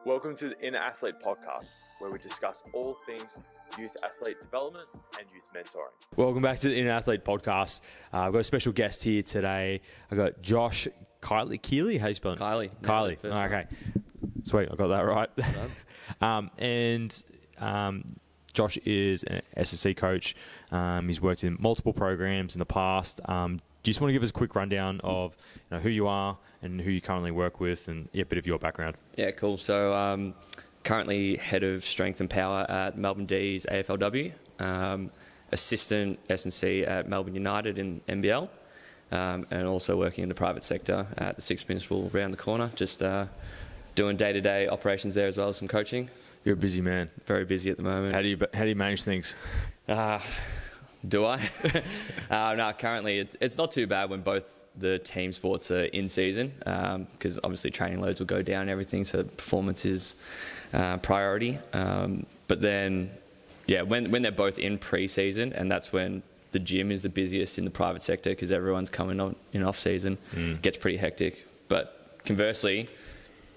Welcome to the Inner Athlete Podcast, where we discuss all things youth athlete development and youth mentoring. Welcome back to the Inner Athlete Podcast. I've got a special guest here today. I've got Josh, Keily, how you spelling? Kylie. Okay. Sweet, I got that right. Josh is an SSC coach. He's worked in multiple programs in the past. Do you just want to give us a quick rundown of who you are and who you currently work with and a bit of your background? Yeah, cool. So currently head of strength and power at Melbourne D's AFLW, assistant S&C at Melbourne United in NBL, and also working in the private sector at the Sixth Principal around the corner, just doing day-to-day operations there as well as some coaching. You're a busy man. Very busy at the moment. How do you manage things? Do I? No, currently it's not too bad when both the team sports are in season, because obviously training loads will go down and everything, so performance is priority. But then, when they're both in pre-season, and that's when the gym is the busiest in the private sector because everyone's coming on in off-season, gets pretty hectic. But conversely,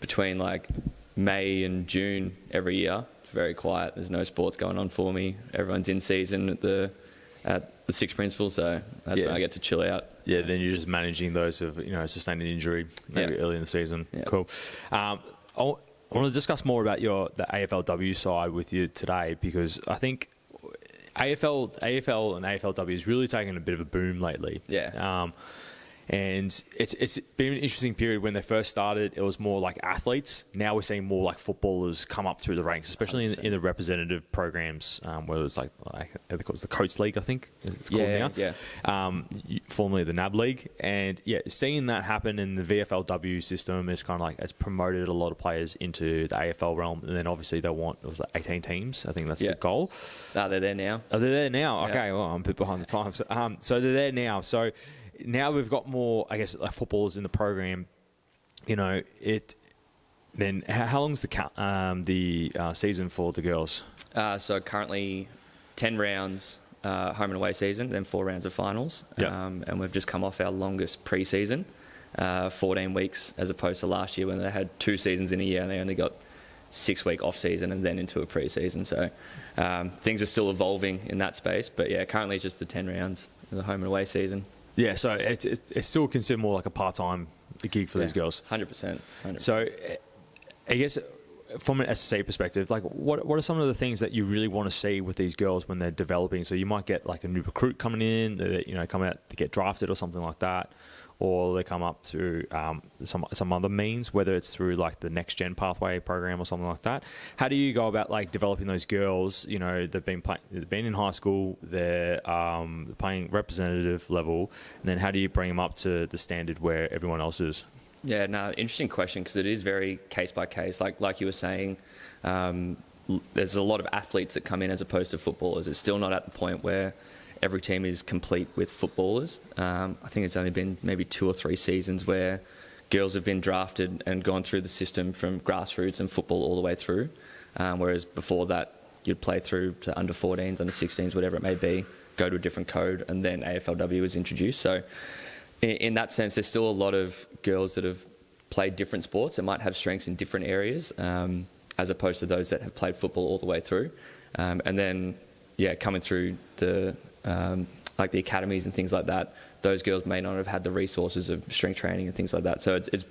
between like May and June every year, it's very quiet. There's no sports going on for me. Everyone's in season at the Sixth Principal, so that's when I get to chill out. Yeah, then you're just managing those of sustained an injury maybe early in the season. Yeah. Cool. I want to discuss more about the AFLW side with you today, because I think AFL and AFLW has really taken a bit of a boom lately. Yeah. And it's been an interesting period. When they first started, it was more like athletes. Now we're seeing more like footballers come up through the ranks, especially in the representative programs, where it's like it was the Coates League, I think it's called now. Yeah. Formerly the NAB League. And seeing that happen in the VFLW system is kind of like it's promoted a lot of players into the AFL realm. And then obviously they want 18 teams. I think that's the goal. No, they're there now. Oh, they're there now. Yeah. Okay, well, I'm a bit behind the times. So they're there now. So now we've got more, I guess, like footballers in the program. Then how long's the season for the girls? So currently 10 rounds home and away season, then 4 rounds of finals. Yep. And we've just come off our longest pre-season, 14 weeks, as opposed to last year when they had 2 seasons in a year and they only got 6-week off season and then into a pre-season. So things are still evolving in that space. But currently it's just the 10 rounds of the home and away season. Yeah, so it's still considered more like a part-time gig for these girls. 100%. So I guess from an SSA perspective, like what are some of the things that you really want to see with these girls when they're developing? So you might get like a new recruit coming in, that come out to get drafted or something like that, or they come up through some other means, whether it's through like the next gen pathway program or something like that. How do you go about like developing they've been in high school, they're playing representative level, and then how do you bring them up to the standard where everyone else is? Yeah, no, interesting question, because it is very case by case. Like you were saying, there's a lot of athletes that come in as opposed to footballers. It's still not at the point where every team is complete with footballers. I think it's only been maybe 2 or 3 seasons where girls have been drafted and gone through the system from grassroots and football all the way through. Whereas before that, you'd play through to under 14s, under 16s, whatever it may be, go to a different code, and then AFLW was introduced. So in that sense, there's still a lot of girls that have played different sports that might have strengths in different areas, as opposed to those that have played football all the way through. And then, coming through the academies and things like that, those girls may not have had the resources of strength training and things like that. So it's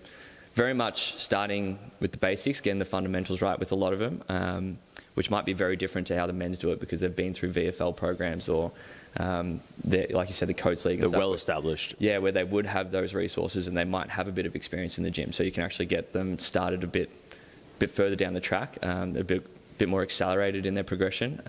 very much starting with the basics, getting the fundamentals right with a lot of them, which might be very different to how the men's do it because they've been through VFL programs or, like you said, the Coates League. They're well established. Yeah, where they would have those resources and they might have a bit of experience in the gym. So you can actually get them started a bit further down the track, a bit more accelerated in their progression,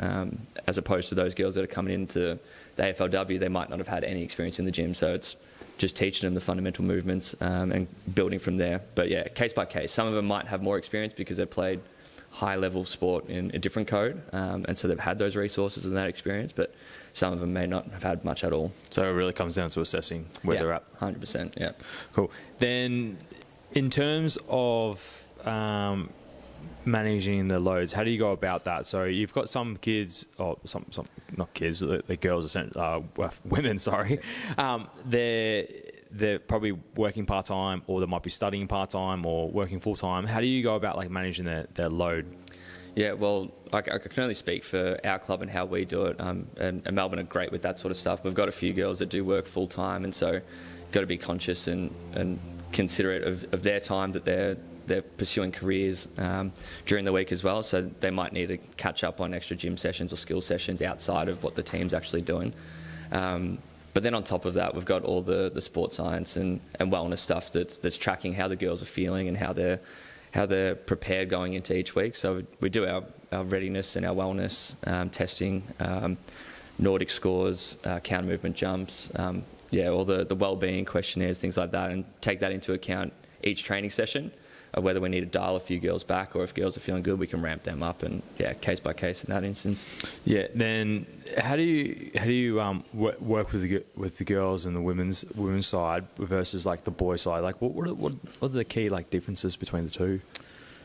as opposed to those girls that are coming into the AFLW. They might not have had any experience in the gym, so it's just teaching them the fundamental movements and building from there. But case by case. Some of them might have more experience because they've played high-level sport in a different code, and so they've had those resources and that experience, but some of them may not have had much at all. So it really comes down to assessing where they're at. 100%, yeah. Cool. Then in terms of managing the loads, how do you go about that? So you've got some kids, or some not kids, the girls, women, sorry. they're probably working part-time, or they might be studying part-time or working full-time. How do you go about like managing their load? Yeah, well, I can only speak for our club and how we do it. And Melbourne are great with that sort of stuff. We've got a few girls that do work full-time, and so got to be conscious and considerate of their time that they're pursuing careers during the week as well. So they might need to catch up on extra gym sessions or skill sessions outside of what the team's actually doing. But then on top of that, we've got all the sports science and wellness stuff that's tracking how the girls are feeling and how they're prepared going into each week. So we do our readiness and our wellness testing, Nordic scores, counter movement jumps, all the well-being questionnaires, things like that, and take that into account each training session, whether we need to dial a few girls back, or if girls are feeling good, we can ramp them up, and case by case in that instance. Yeah. Then how do you work with the girls and the women's side versus like the boys side? Like what are the key like differences between the two,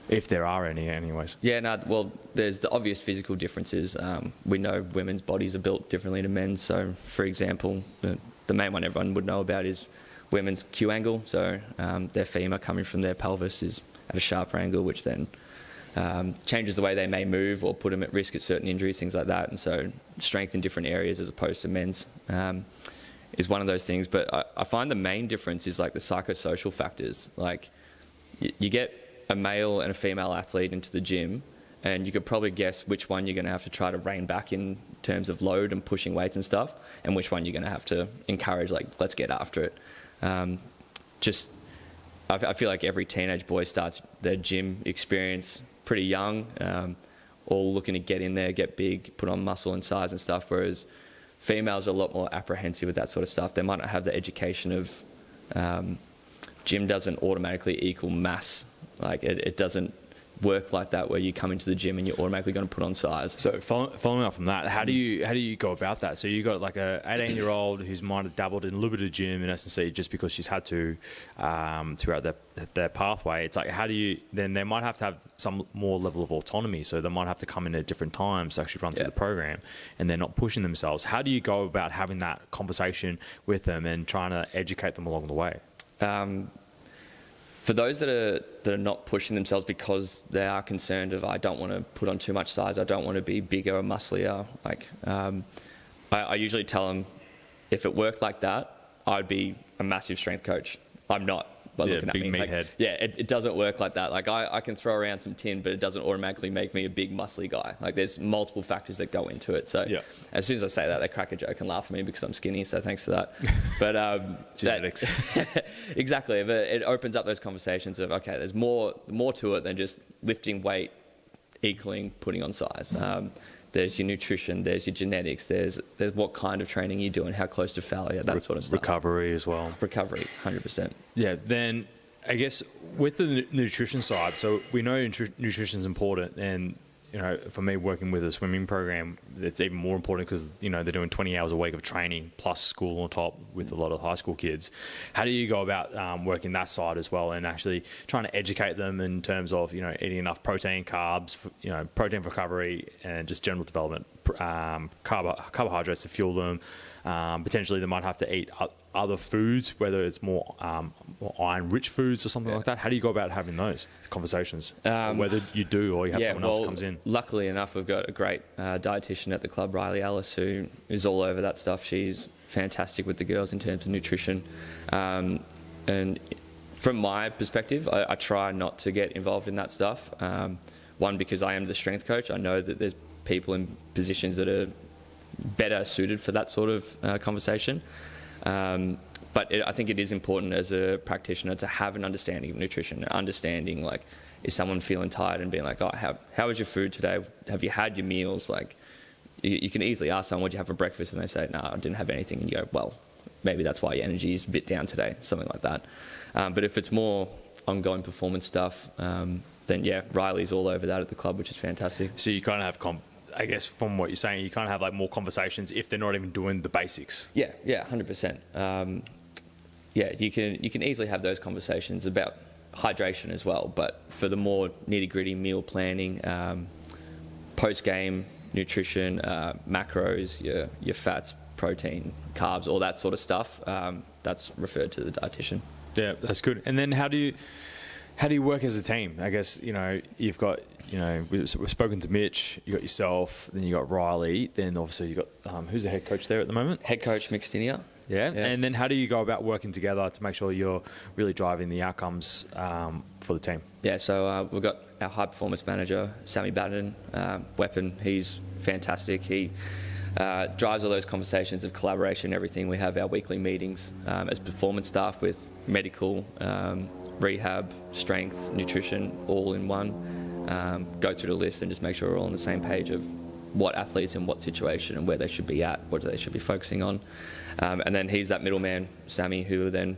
if there are any, anyways? There's the obvious physical differences. We know women's bodies are built differently to men's. So, for example, the main one everyone would know about is women's Q angle. So their femur coming from their pelvis is at a sharper angle, which then changes the way they may move or put them at risk at certain injuries, things like that. And so strength in different areas as opposed to men's is one of those things. But I find the main difference is like the psychosocial factors. Like you get a male and a female athlete into the gym, and you could probably guess which one you're going to have to try to rein back in terms of load and pushing weights and stuff, and which one you're going to have to encourage, like, let's get after it. I feel like every teenage boy starts their gym experience pretty young, all looking to get in there, get big, put on muscle and size and stuff, whereas females are a lot more apprehensive with that sort of stuff. They might not have the education of gym doesn't automatically equal mass. Like it doesn't work like that where you come into the gym and you're automatically going to put on size. So following up from that, how do you go about that? So you got like a 18-year-old who's might have dabbled in a little bit of gym in S&C just because she's had to throughout their pathway. It's like, how do you then they might have to have some more level of autonomy, so they might have to come in at different times to actually run through the program, and they're not pushing themselves. How do you go about having that conversation with them and trying to educate them along the way? For those that are not pushing themselves because they are concerned of, I don't want to put on too much size, I don't want to be bigger or musclier, like I usually tell them, if it worked like that, I'd be a massive strength coach. I'm not. By looking at big me. meathead. It doesn't work like that. Like I can throw around some tin, but it doesn't automatically make me a big muscly guy. Like there's multiple factors that go into it. So as soon as I say that, they crack a joke and laugh at me because I'm skinny. So thanks for that. But genetics. Exactly. But it opens up those conversations of, okay, there's more to it than just lifting weight equaling putting on size. There's your nutrition, there's your genetics, there's what kind of training you do and how close to failure, that sort of stuff. Recovery as well. Recovery, 100%. Yeah, then I guess with the nutrition side, so we know nutrition is important, and you know, for me working with a swimming program, it's even more important because, you know, they're doing 20 hours a week of training plus school on top with a lot of high school kids. How do you go about working that side as well and actually trying to educate them in terms of, you know, eating enough protein, carbs, you know, protein for recovery and just general development, carbohydrates to fuel them. Potentially they might have to eat other foods, whether it's more iron-rich foods or something like that. How do you go about having those conversations? Whether you do or you have someone else that comes in? Luckily enough, we've got a great dietitian at the club, Riley Ellis, who is all over that stuff. She's fantastic with the girls in terms of nutrition. And from my perspective, I try not to get involved in that stuff. One, because I am the strength coach. I know that there's people in positions that are better suited for that sort of conversation. But I think it is important as a practitioner to have an understanding of nutrition, understanding, like, is someone feeling tired and being like, oh, how was your food today? Have you had your meals? Like, you can easily ask someone, what did you have for breakfast? And they say, no, I didn't have anything. And you go, well, maybe that's why your energy is a bit down today, something like that. But if it's more ongoing performance stuff, then yeah, Riley's all over that at the club, which is fantastic. So you kind of have I guess from what you're saying, you kind of have like more conversations if they're not even doing the basics. Yeah, 100%. You can easily have those conversations about hydration as well, but for the more nitty-gritty meal planning, post-game nutrition, macros, your fats, protein, carbs, all that sort of stuff, that's referred to the dietitian. Yeah, that's good. And then how do you work as a team? I guess, you've got, we've spoken to Mitch, you got yourself, then you got Riley, then obviously you got, who's the head coach there at the moment? Head coach Mixtinia. Yeah. And then how do you go about working together to make sure you're really driving the outcomes for the team? Yeah, so we've got our high performance manager, Sammy Batten, Weapon. He's fantastic. He drives all those conversations of collaboration and everything. We have our weekly meetings as performance staff with medical, rehab, strength, nutrition, all in one. Go through the list and just make sure we're all on the same page of what athletes in what situation and where they should be at, what they should be focusing on. And then he's that middleman, Sammy, who will then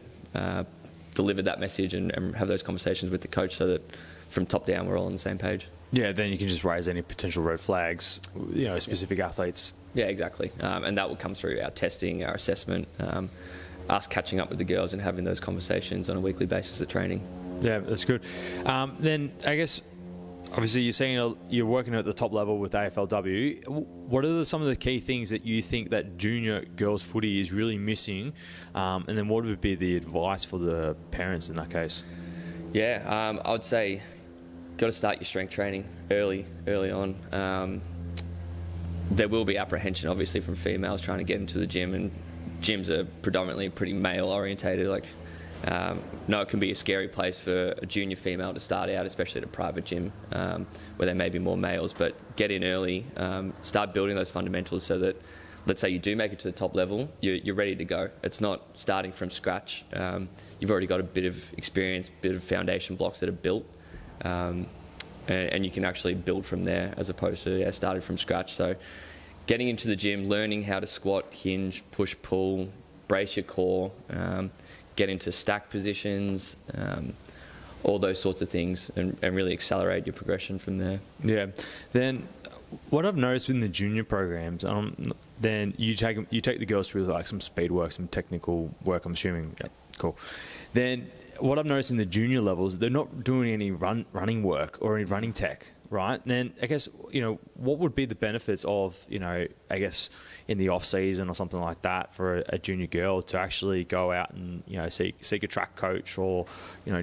deliver that message and have those conversations with the coach so that from top down we're all on the same page. Yeah, then you can just raise any potential red flags, specific athletes. Yeah, exactly. And that will come through our testing, our assessment, us catching up with the girls and having those conversations on a weekly basis at training. Yeah, that's good. Then I guess, obviously, you're saying you're working at the top level with AFLW. What are some of the key things that you think that junior girls footy is really missing? And then what would be the advice for the parents in that case? Yeah, I would say got to start your strength training early on. There will be apprehension, obviously, from females trying to get into the gym, and gyms are predominantly pretty male orientated. It can be a scary place for a junior female to start out, especially at a private gym where there may be more males. But get in early, start building those fundamentals so that, let's say you do make it to the top level, you're ready to go. It's not starting from scratch. You've already got a bit of experience, bit of foundation blocks that are built, and you can actually build from there as opposed to starting from scratch. So getting into the gym, learning how to squat, hinge, push, pull, brace your core, get into stack positions, all those sorts of things, and really accelerate your progression from there. Yeah. Then what I've noticed in the junior programs, then you take the girls through like some speed work, some technical work, I'm assuming. Yeah, cool. Then what I've noticed in the junior levels, they're not doing any running work or any running tech, right? And then I guess, what would be the benefits of, I guess in the off season or something like that for a junior girl to actually go out and, seek a track coach or,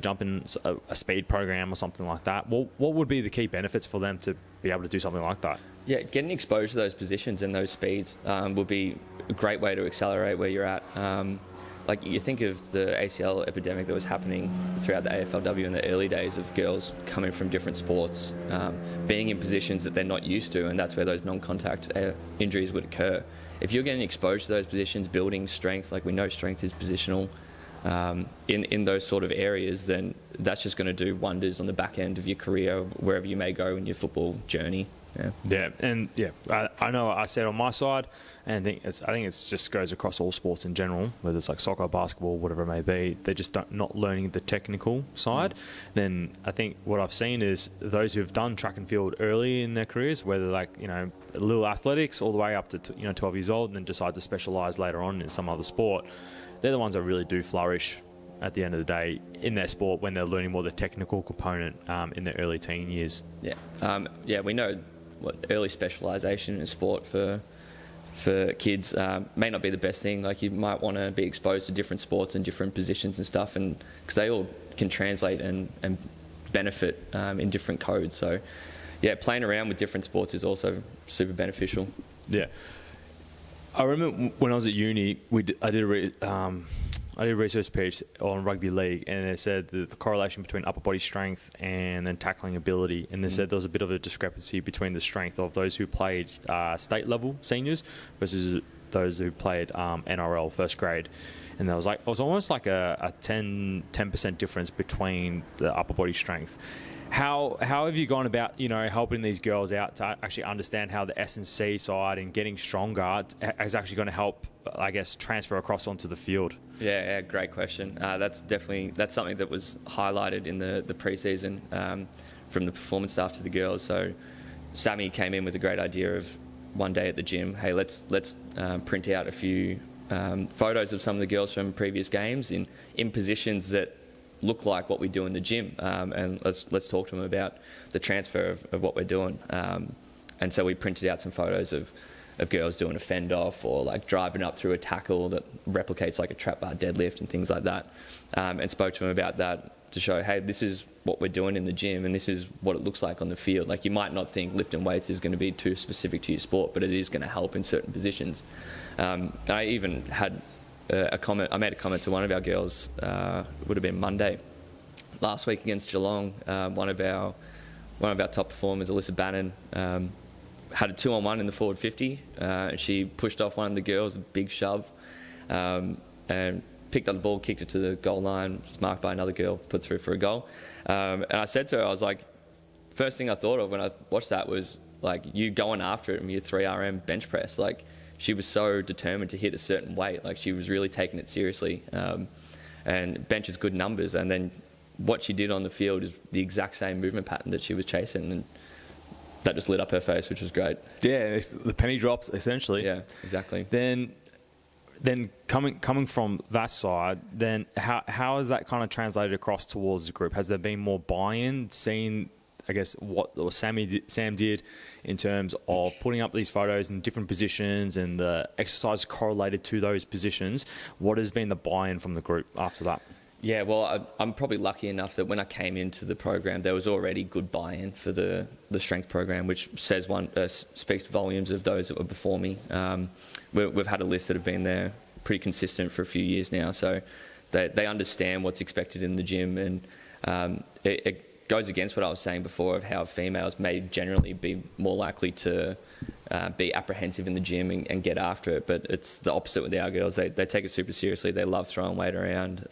jump in a speed program or something like that? What would be the key benefits for them to be able to do something like that? Yeah, getting exposed to those positions and those speeds will be a great way to accelerate where you're at. You think of the ACL epidemic that was happening throughout the AFLW in the early days of girls coming from different sports, being in positions that they're not used to, and that's where those non-contact injuries would occur. If you're getting exposed to those positions, building strength, like we know strength is positional, in those sort of areas, then that's just going to do wonders on the back end of your career, wherever you may go in your football journey. I know I said on my side, and I think it's just goes across all sports in general, whether it's like soccer, basketball, whatever it may be. They're just not learning the technical side. Then I think what I've seen is those who've done track and field early in their careers, whether little athletics all the way up to 12 years old, and then decide to specialise later on in some other sport, they're the ones that really do flourish at the end of the day in their sport when they're learning more the technical component in their early teen years. We know early specialisation in sport for kids may not be the best thing. Like, you might want to be exposed to different sports and different positions and stuff, and because they all can translate and benefit in different codes. So playing around with different sports is also super beneficial. I remember when I was at uni, I did a research piece on rugby league, and it said the correlation between upper body strength and then tackling ability. And they said there was a bit of a discrepancy between the strength of those who played state level seniors versus those who played NRL first grade. And there was it was almost like a 10% difference between the upper body strength. How have you gone about, helping these girls out to actually understand how the S&C side and getting stronger is actually going to help, I guess, transfer across onto the field? Yeah, great question. That's something that was highlighted in the pre-season from the performance staff to the girls. So Sammy came in with a great idea of one day at the gym, hey, let's print out a few photos of some of the girls from previous games in positions that look like what we do in the gym, and let's talk to them about the transfer of what we're doing. And so we printed out some photos of of girls doing a fend off or like driving up through a tackle that replicates like a trap bar deadlift and things like that, and spoke to them about that to show, hey, this is what we're doing in the gym and this is what it looks like on the field. Like, you might not think lifting weights is going to be too specific to your sport, but it is going to help in certain positions. I even had a comment. I made a comment to one of our girls. It would have been Monday last week against Geelong. One of our top performers, Alyssa Bannon, had a 2-on-1 in the forward 50. And she pushed off one of the girls, a big shove, and picked up the ball, kicked it to the goal line, was marked by another girl, put through for a goal. And I said to her, I was like, first thing I thought of when I watched that was like you going after it and your 3RM bench press. Like, she was so determined to hit a certain weight. Like, she was really taking it seriously. And benches good numbers. And then what she did on the field is the exact same movement pattern that she was chasing. And that just lit up her face, which was great. Yeah, the penny drops, essentially. Yeah, exactly. Then coming from that side, then how has that kind of translated across towards the group? Has there been more buy-in, seeing, I guess, what Sam did in terms of putting up these photos in different positions and the exercise correlated to those positions? What has been the buy-in from the group after that? Yeah, well, I'm probably lucky enough that when I came into the program, there was already good buy-in for the strength program, which speaks volumes of those that were before me. We've had a list that have been there pretty consistent for a few years now, so they understand what's expected in the gym, and it goes against what I was saying before of how females may generally be more likely to be apprehensive in the gym and get after it, but it's the opposite with our girls. They take it super seriously. They love throwing weight around.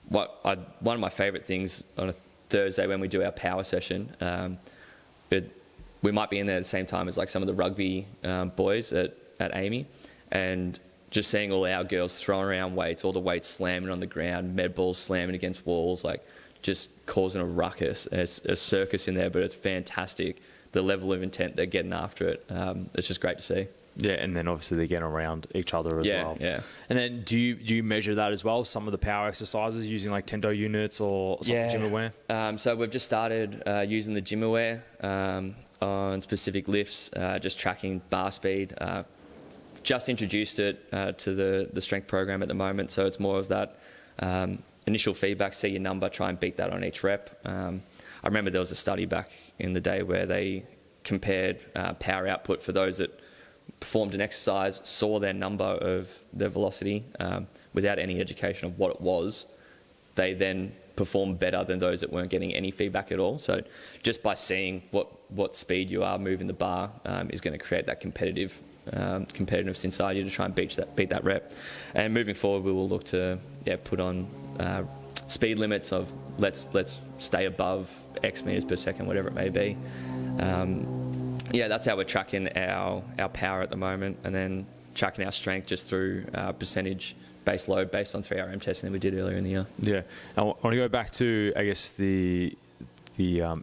One of my favourite things on a Thursday when we do our power session, we might be in there at the same time as like some of the rugby boys at Amy, and just seeing all our girls throwing around weights, all the weights slamming on the ground, med balls slamming against walls, like just causing a ruckus. It's a circus in there, but it's fantastic. The level of intent they're getting after it, it's just great to see. Yeah, and then obviously they get around each other as well. Yeah. And then do you measure that as well? Some of the power exercises using like Tendo units or gym aware? So we've just started using the gym aware on specific lifts, just tracking bar speed. Just introduced it to the strength program at the moment, so it's more of that initial feedback, see your number, try and beat that on each rep. I remember there was a study back in the day where they compared power output for those that performed an exercise, saw their number of their velocity without any education of what it was. They then performed better than those that weren't getting any feedback at all. So just by seeing what speed you are moving the bar is going to create that competitiveness inside you to try and beat that rep. And moving forward, we will look to put on speed limits of let's stay above X meters per second, whatever it may be. That's how we're tracking our power at the moment, and then tracking our strength just through percentage base load based on 3RM testing that we did earlier in the year. Yeah, I want to go back to, I guess, the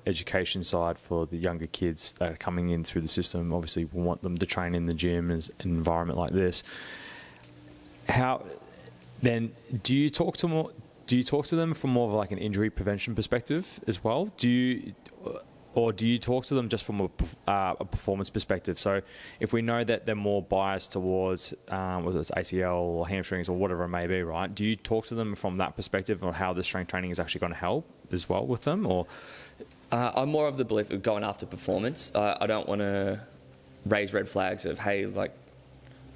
education side for the younger kids that are coming in through the system. Obviously, we want them to train in the gym in an environment like this. How then do you talk to them from more of like an injury prevention perspective as well? Do you talk to them just from a performance perspective? So if we know that they're more biased towards whether it's ACL or hamstrings or whatever it may be, right? Do you talk to them from that perspective on how the strength training is actually going to help as well with them? Or I'm more of the belief of going after performance. I don't want to raise red flags of, hey, like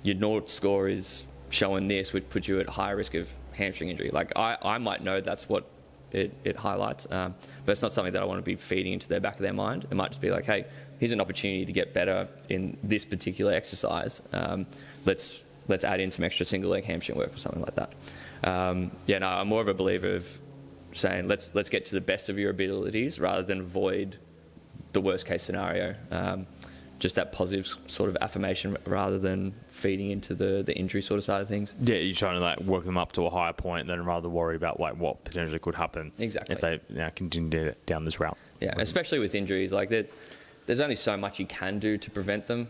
your Nord score is showing this, which puts you at high risk of hamstring injury. Like I might know that's what it highlights, but it's not something that I want to be feeding into their back of their mind. It might just be like, hey, here's an opportunity to get better in this particular exercise. Let's add in some extra single leg hamstring work or something like that. I'm more of a believer of saying let's get to the best of your abilities rather than avoid the worst case scenario. Just that positive sort of affirmation rather than feeding into the injury sort of side of things. Yeah, you're trying to like work them up to a higher point than rather worry about like what potentially could happen. Exactly. If they continue down this route. Yeah, especially with injuries. Like there's only so much you can do to prevent them.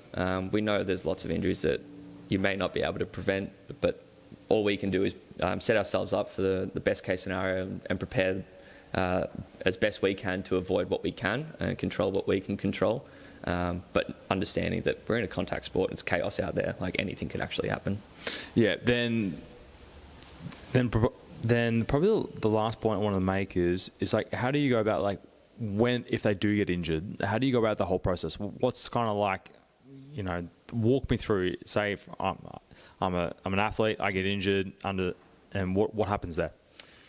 We know there's lots of injuries that you may not be able to prevent, but all we can do is set ourselves up for the best case scenario and prepare as best we can to avoid what we can and control what we can control. But understanding that we're in a contact sport, it's chaos out there. Like anything could actually happen. Yeah. Then probably the last point I want to make is like, how do you go about, like, if they do get injured, how do you go about the whole process? What's kind of like, you know, walk me through, say if I'm an athlete, I get injured and what happens there?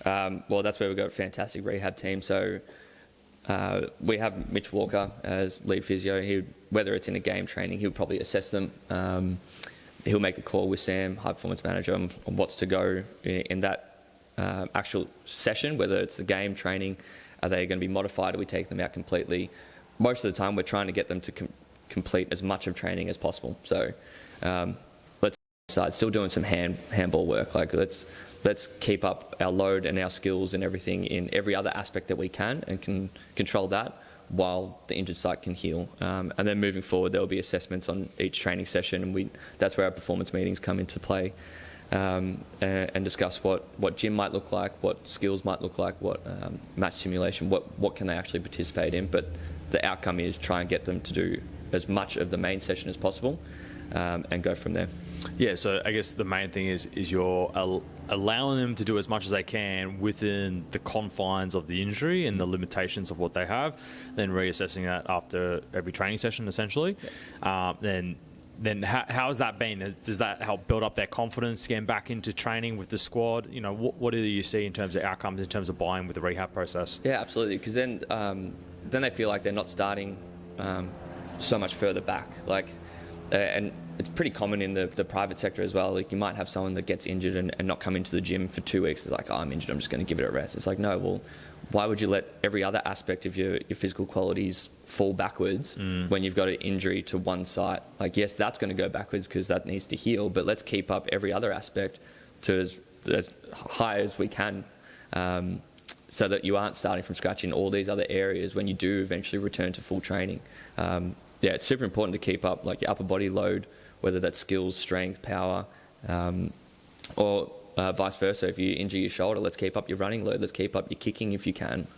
Well, that's where we've got a fantastic rehab team. So we have Mitch Walker as lead physio. Whether it's in a game training, he'll probably assess them. He'll make the call with Sam, high performance manager, on what's to go in that actual session, whether it's the game training, are they going to be modified, or we take them out completely. Most of the time we're trying to get them to complete as much of training as possible. So let's start still doing some handball work. Like let's keep up our load and our skills and everything in every other aspect that we can, and can control that while the injured site can heal. And then moving forward, there will be assessments on each training session, and that's where our performance meetings come into play, and discuss what gym might look like, what skills might look like, what match simulation, what can they actually participate in. But the outcome is try and get them to do as much of the main session as possible, and go from there. Yeah, so I guess the main thing is you're allowing them to do as much as they can within the confines of the injury and the limitations of what they have, then reassessing that after every training session, essentially. Yeah. Then how has that been? Does that help build up their confidence, getting back into training with the squad? You know, what do you see in terms of outcomes, in terms of buy-in with the rehab process? Yeah, absolutely, because then they feel like they're not starting so much further back. And it's pretty common in the private sector as well. Like, you might have someone that gets injured and not come into the gym for 2 weeks. They're like, oh, I'm injured, I'm just going to give it a rest. It's like, no, well, why would you let every other aspect of your physical qualities fall backwards when you've got an injury to one site? Like, yes, that's going to go backwards because that needs to heal, but let's keep up every other aspect to as high as we can, so that you aren't starting from scratch in all these other areas when you do eventually return to full training. Yeah, it's super important to keep up like your upper body load, whether that's skills, strength, power, or vice versa. If you injure your shoulder, let's keep up your running load. Let's keep up your kicking if you can.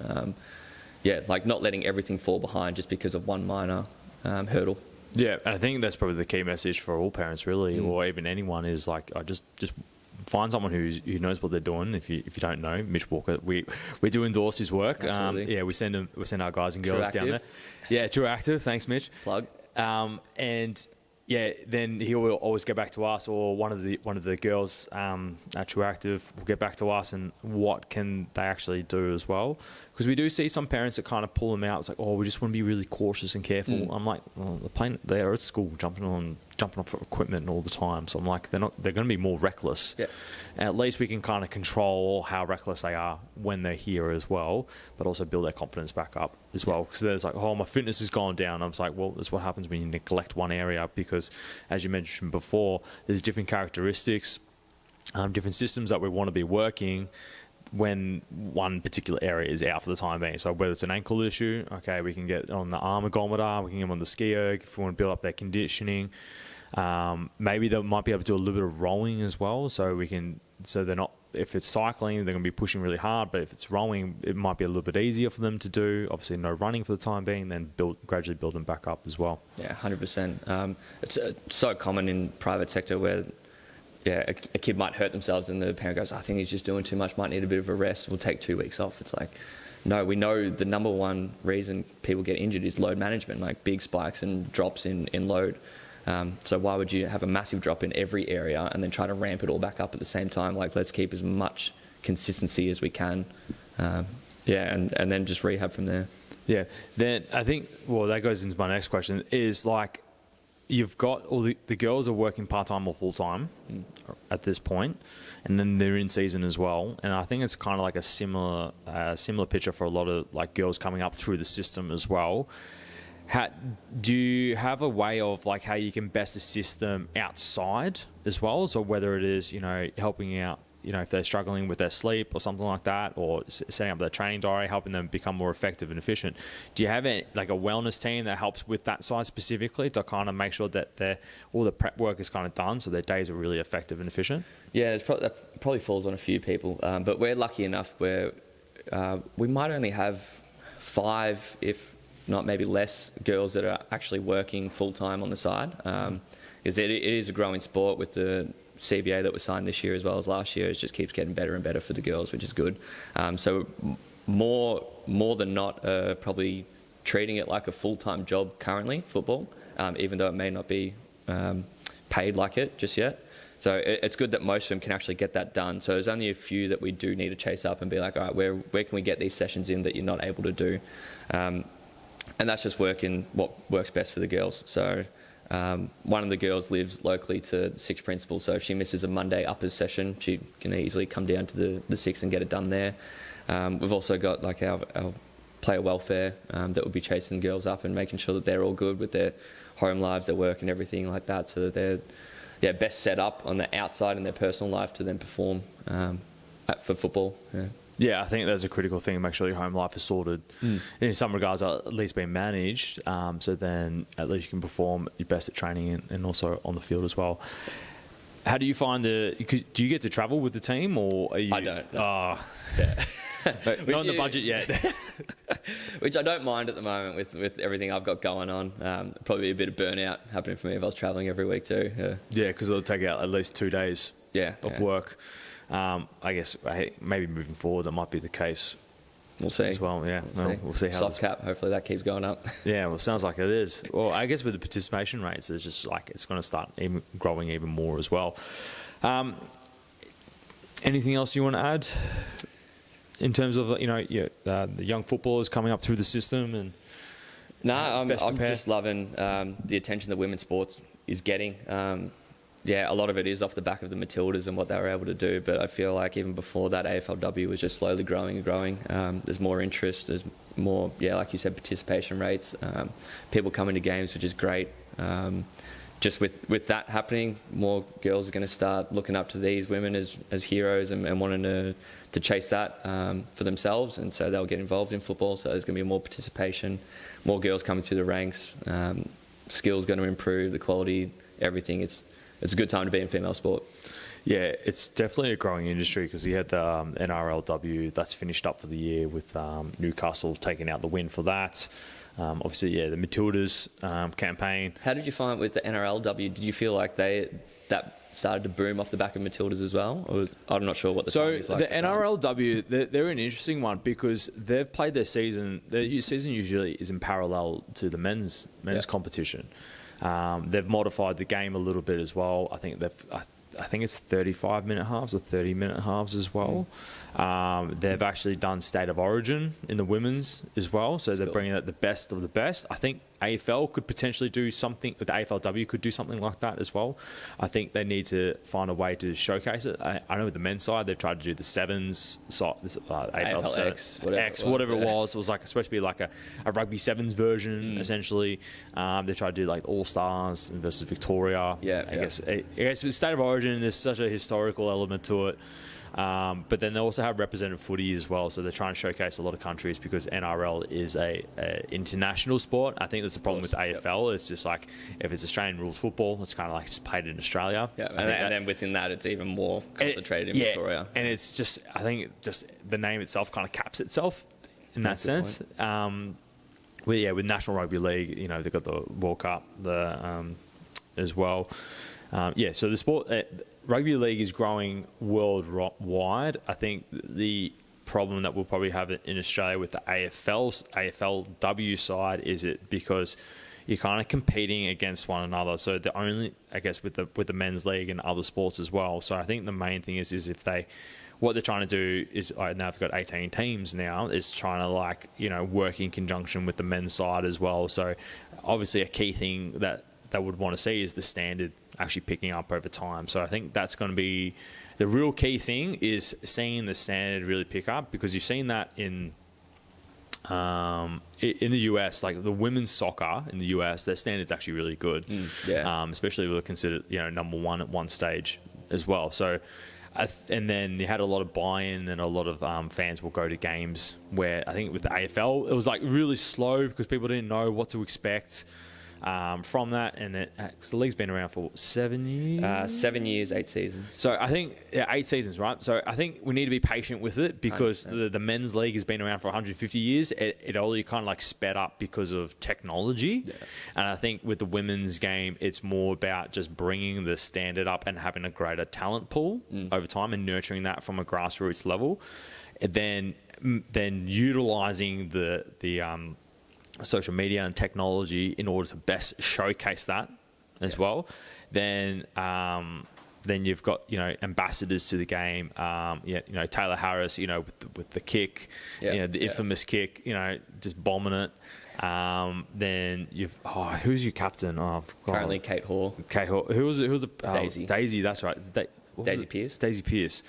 Yeah, like not letting everything fall behind just because of one minor hurdle. Yeah, and I think that's probably the key message for all parents, really, or even anyone, is like, just find someone who knows what they're doing. If you don't know, Mitch Walker, we do endorse his work. Yeah, we send our guys and girls down there. Yeah, True Active. Thanks, Mitch. Plug. And yeah, then he will always get back to us, or one of the girls at True Active will get back to us, and what can they actually do as well. Because we do see some parents that kind of pull them out. It's like, oh, we just want to be really cautious and careful. I'm like, well, they're at school jumping off equipment all the time. So I'm like, they're going to be more reckless. Yeah. And at least we can kind of control how reckless they are when they're here as well, but also build their confidence back up as well. Because there's like, oh, my fitness has gone down. I was like, well, that's what happens when you neglect one area, because as you mentioned before, there's different characteristics, different systems that we want to be working when one particular area is out for the time being. So whether it's an ankle issue, okay, we can get on the arm ergometer, we can get them on the ski erg if we want to build up their conditioning. Maybe they might be able to do a little bit of rowing as well, so they're not, if it's cycling, they're going to be pushing really hard, but if it's rowing, it might be a little bit easier for them to do. Obviously, no running for the time being, then gradually build them back up as well. Yeah, 100%. It's so common in private sector where a kid might hurt themselves and the parent goes, I think he's just doing too much, might need a bit of a rest, we'll take 2 weeks off. It's like, no, we know the number one reason people get injured is load management, like big spikes and drops in load. So why would you have a massive drop in every area and then try to ramp it all back up at the same time? Like, let's keep as much consistency as we can. And then just rehab from there. Yeah. Then I think, well, that goes into my next question, is like, you've got all the girls are working part-time or full-time at this point, and then they're in season as well. And I think it's kind of like a similar picture for a lot of like girls coming up through the system as well. Do you have a way of like how you can best assist them outside as well? So whether it is, helping out, if they're struggling with their sleep or something like that, or setting up their training diary, helping them become more effective and efficient. Do you have a wellness team that helps with that side specifically to kind of make sure that all the prep work is kind of done so their days are really effective and efficient? Yeah, that probably falls on a few people, but we're lucky enough where we might only have 5, if not maybe less, girls that are actually working full-time on the side. Because it is a growing sport with the CBA that was signed this year as well as last year. It just keeps getting better and better for the girls, which is good. So more than not, probably treating it like a full-time job currently, football, even though it may not be paid like it just yet. So it's good that most of them can actually get that done. So there's only a few that we do need to chase up and be like, all right, where can we get these sessions in that you're not able to do? And that's just working what works best for the girls. So one of the girls lives locally to Six Principal, so if she misses a Monday uppers session, she can easily come down to the Six and get it done there. We've also got like our player welfare that will be chasing girls up and making sure that they're all good with their home lives, their work and everything like that, so that they're best set up on the outside in their personal life to then perform for football. Yeah, I think that's a critical thing. Make sure your home life is sorted. In some regards, at least being managed, so then at least you can perform your best at training and also on the field as well. How do you find do you get to travel with the team, or are you? I don't. Yeah. Not on the budget yet. Which I don't mind at the moment with everything I've got going on. Probably a bit of burnout happening for me if I was travelling every week too. Yeah, because it'll take out at least 2 days of work. I guess maybe moving forward that might be the case. We'll see. As well, yeah. We'll see how soft cap. Hopefully that keeps going up. Yeah, well, it sounds like it is. Well, I guess with the participation rates, it's just like it's going to start growing even more as well. Anything else you want to add in terms of the young footballers coming up through the system and? No, I'm just loving the attention that women's sports is getting. A lot of it is off the back of the Matildas and what they were able to do, but I feel like even before that, AFLW was just slowly growing and growing. There's more interest, there's more, like you said, participation rates, people coming to games, which is great. Just with that happening, more girls are going to start looking up to these women as heroes and wanting to chase that for themselves, and so they'll get involved in football, so there's going to be more participation, more girls coming through the ranks, skills going to improve, the quality, everything. It's a good time to be in female sport. Yeah, it's definitely a growing industry because you had the NRLW that's finished up for the year with Newcastle taking out the win for that. Obviously, the Matildas campaign. How did you find with the NRLW? Did you feel like that started to boom off the back of Matildas as well? Or I'm not sure what the timing is like. So the NRLW, they're an interesting one because they've played their season. Their season usually is in parallel to the men's competition. They've modified the game a little bit as well. I think it's 35-minute halves or 30-minute halves as well. They've actually done State of Origin in the women's as well, so they're bringing out the best of the best. I think AFL could potentially do something, the AFLW could do something like that as well. I think they need to find a way to showcase it. I know with the men's side, they've tried to do the sevens, AFL X, whatever it was. It was supposed to be like a rugby sevens version, essentially. They tried to do like All-Stars versus Victoria. I guess with State of Origin, there's such a historical element to it. But then they also have representative footy as well, so they're trying to showcase a lot of countries because NRL is a international sport. I think that's the problem with AFL. It's just like if it's Australian rules football, it's kind of like just played in Australia. And then within that, it's even more concentrated in Victoria. And it's just, I think just the name itself kind of caps itself in that sense. With National Rugby League, they've got the World Cup as well. So the sport. Rugby league is growing worldwide. I think the problem that we'll probably have in Australia with the AFLW side is it because you're kind of competing against one another. So the only, I guess, with the men's league and other sports as well. So I think the main thing is if what they're trying to do is now they've got 18 teams now. Is trying to work in conjunction with the men's side as well. So obviously a key thing that they would want to see is the standard actually picking up over time. So I think that's going to be the real key thing is seeing the standard really pick up because you've seen that in the US, like the women's soccer in the US, their standard's actually really good. Especially if they're considered number one at one stage as well. So and then you had a lot of buy-in and a lot of fans will go to games where I think with the AFL it was like really slow because people didn't know what to expect. from that. And the league's been around for 7 years? 7 years, 8 seasons. So I think 8 seasons, right? So I think we need to be patient with it because the men's league has been around for 150 years. It only kind of like sped up because of technology. Yeah. And I think with the women's game, it's more about just bringing the standard up and having a greater talent pool over time and nurturing that from a grassroots level. And then utilizing the social media and technology in order to best showcase that as well. Then you've got, ambassadors to the game. Taylor Harris, with the kick, the infamous kick, just bombing it. Then who's your captain? Currently Kate Hall. Kate Hall. Who was the Daisy? Daisy, that's right. Daisy Pearce. Daisy Pearce.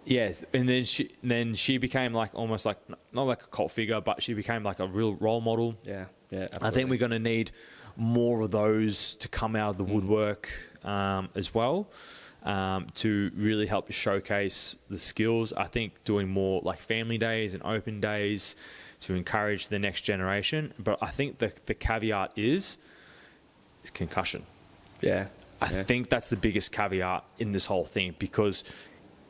Yes, and then she became like almost like not like a cult figure, but she became like a real role model. Yeah, absolutely. I think we're going to need more of those to come out of the woodwork as well, to really help showcase the skills. I think doing more like family days and open days to encourage the next generation. But I think the caveat is concussion. Yeah. I think that's the biggest caveat in this whole thing, because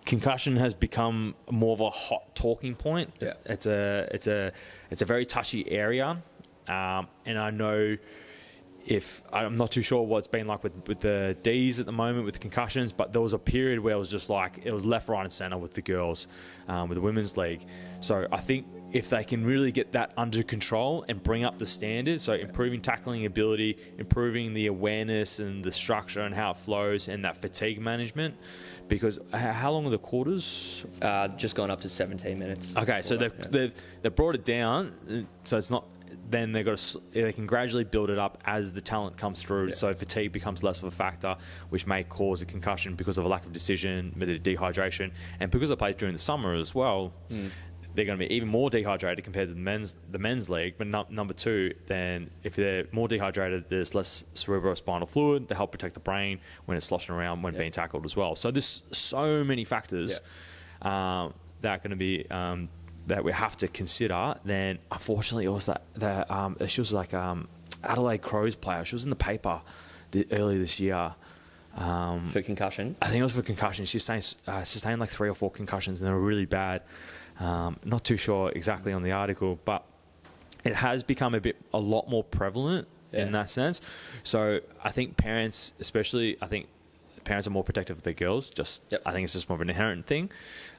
concussion has become more of a hot talking point. Yeah. It's a very touchy area, and I know I'm not too sure what it's been like with the Ds at the moment with the concussions, but there was a period where it was just like it was left, right, and centre with the girls, with the women's league. So I think if they can really get that under control and bring up the standards, so improving tackling ability, improving the awareness and the structure and how it flows, and that fatigue management. Because how long are the quarters? Just gone up to 17 minutes. Okay, so they've brought it down, so it's not. Then they can gradually build it up as the talent comes through. Yeah. So fatigue becomes less of a factor, which may cause a concussion because of a lack of decision, the dehydration, and because they play during the summer as well. They're going to be even more dehydrated compared to the men's league. But number two, then if they're more dehydrated, there's less cerebrospinal fluid to help protect the brain when it's sloshing around when being tackled as well. So there's so many factors that are going to be that we have to consider. Then unfortunately, it was that she was like Adelaide Crows player. She was in the paper earlier this year. For concussion? I think it was for concussion. She sustained like 3 or 4 concussions, and they were really bad. Not too sure exactly on the article, but it has become a lot more prevalent in that sense. So I think parents, especially, parents are more protective of their girls. I think it's just more of an inherent thing.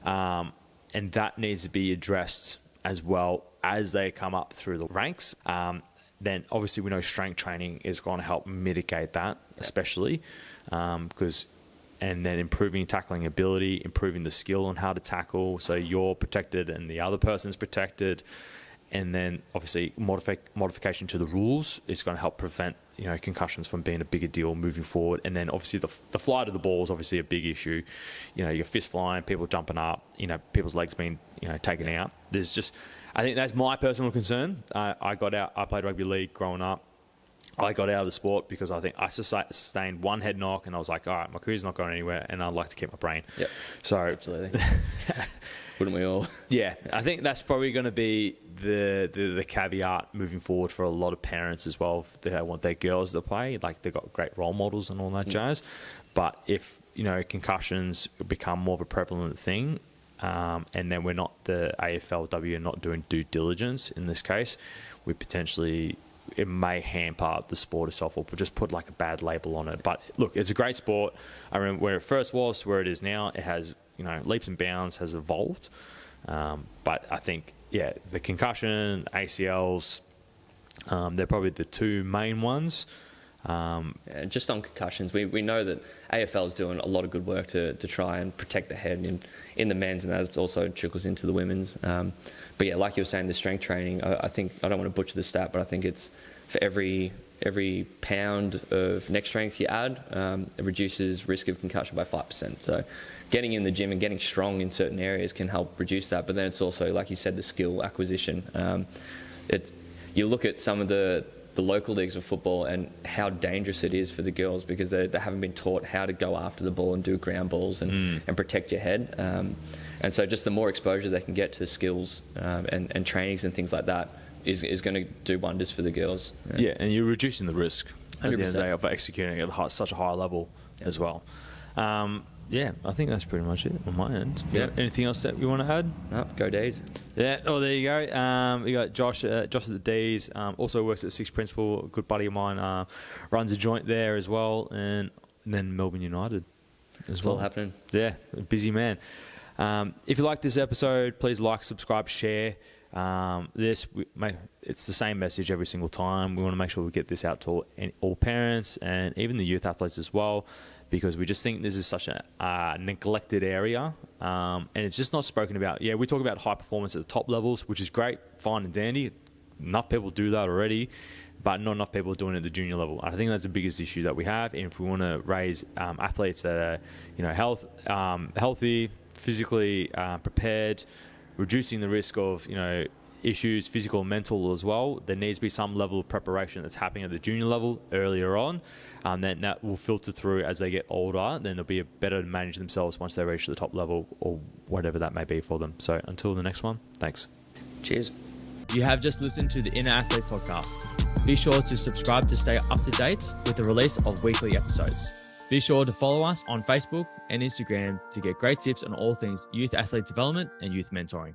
And that needs to be addressed as well as they come up through the ranks. Then obviously we know strength training is going to help mitigate that, especially because... And then improving tackling ability, improving the skill on how to tackle, so you're protected and the other person's protected. And then obviously modification to the rules is going to help prevent concussions from being a bigger deal moving forward. And then obviously the flight of the ball is obviously a big issue. Your fist flying, people jumping up, people's legs being taken out. I think that's my personal concern. I played rugby league growing up. I got out of the sport because I think I sustained one head knock, and I was like, all right, my career's not going anywhere, and I'd like to keep my brain. Yep. So absolutely. Wouldn't we all? Yeah, I think that's probably going to be the caveat moving forward for a lot of parents as well. If they want their girls to play, like they've got great role models and all that jazz. But if concussions become more of a prevalent thing, and then we're not the AFLW not doing due diligence in this case, we potentially. It may hamper the sport itself, or just put like a bad label on it. But look, it's a great sport. I remember where it first was to where it is now. It has, leaps and bounds, has evolved. But I think, the concussion, ACLs, they're probably the two main ones. Just on concussions, we know that AFL is doing a lot of good work to try and protect the head in the men's, and that also trickles into the women's. But yeah, like you were saying, the strength training, I think, I don't want to butcher the stat, but I think it's for every pound of neck strength you add, it reduces risk of concussion by 5%. So getting in the gym and getting strong in certain areas can help reduce that. But then it's also, like you said, the skill acquisition. You look at some of the local leagues of football and how dangerous it is for the girls, because they haven't been taught how to go after the ball and do ground balls and protect your head. And so just the more exposure they can get to skills and trainings and things like that, is going to do wonders for the girls. Yeah, and you're reducing the risk at the end of the 100%. day of executing at such a high level as well. Yeah, I think that's pretty much it on my end. Yeah. Anything else that you want to add? No, go D's. Yeah. Oh, there you go. We got Josh. Josh at the D's. Also works at Six Principal. A good buddy of mine. Runs a joint there as well, and then Melbourne United as It's well. all happening. Yeah, a busy man. If you like this episode, please like, subscribe, share. It's the same message every single time. We want to make sure we get this out to all parents and even the youth athletes as well, because we just think this is such a neglected area, and it's just not spoken about. Yeah, we talk about high performance at the top levels, which is great, fine and dandy. Enough people do that already, but not enough people are doing it at the junior level. I think that's the biggest issue that we have. And if we want to raise athletes that are, healthy, physically prepared, reducing the risk of, issues, physical and mental as well, there needs to be some level of preparation that's happening at the junior level earlier on. Then that will filter through as they get older. Then they'll be better to manage themselves once they reach the top level or whatever that may be for them. So until the next one, thanks. Cheers. You have just listened to the Inner Athlete podcast. Be sure to subscribe to stay up to date with the release of weekly episodes. Be sure to follow us on Facebook and Instagram to get great tips on all things youth athlete development and youth mentoring.